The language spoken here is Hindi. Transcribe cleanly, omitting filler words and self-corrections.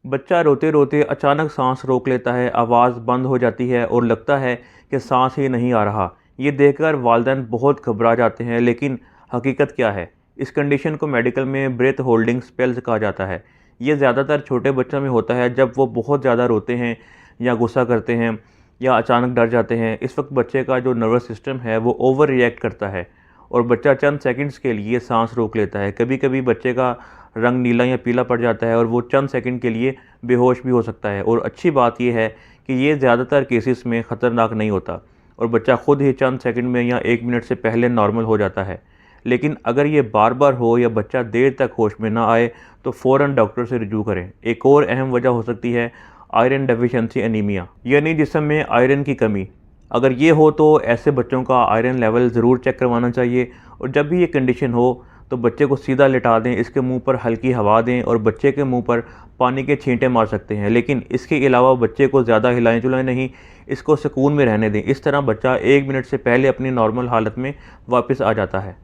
बच्चा रोते रोते अचानक सांस रोक लेता है, आवाज़ बंद हो जाती है और लगता है कि सांस ही नहीं आ रहा। ये देखकर वालिदैन बहुत घबरा जाते हैं, लेकिन हकीकत क्या है? इस कंडीशन को मेडिकल में ब्रेथ होल्डिंग स्पेल्स कहा जाता है। ये ज़्यादातर छोटे बच्चों में होता है जब वो बहुत ज़्यादा रोते हैं या गुस्सा करते हैं या अचानक डर जाते हैं। इस वक्त बच्चे का जो नर्वस सिस्टम है वो ओवर रिएक्ट करता है और बच्चा चंद सेकंड्स के लिए सांस रोक लेता है। कभी कभी बच्चे का रंग नीला या पीला पड़ जाता है और वो चंद सेकंड के लिए बेहोश भी हो सकता है। और अच्छी बात यह है कि ये ज़्यादातर केसेस में ख़तरनाक नहीं होता और बच्चा खुद ही चंद सेकंड में या 1 मिनट से पहले नॉर्मल हो जाता है। लेकिन अगर ये बार बार हो या बच्चा देर तक होश में ना आए तो फ़ौरन डॉक्टर से रुजू करें। एक और अहम वजह हो सकती है आयरन डेफिशिएंसी एनीमिया, यानी जिस्म में आयरन की कमी। अगर ये हो तो ऐसे बच्चों का आयरन लेवल ज़रूर चेक करवाना चाहिए। और जब भी ये कंडीशन हो तो बच्चे को सीधा लिटा दें, इसके मुंह पर हल्की हवा दें और बच्चे के मुंह पर पानी के छींटे मार सकते हैं। लेकिन इसके अलावा बच्चे को ज़्यादा हिलाएं जुलाएं नहीं, इसको सुकून में रहने दें। इस तरह बच्चा 1 मिनट से पहले अपनी नॉर्मल हालत में वापस आ जाता है।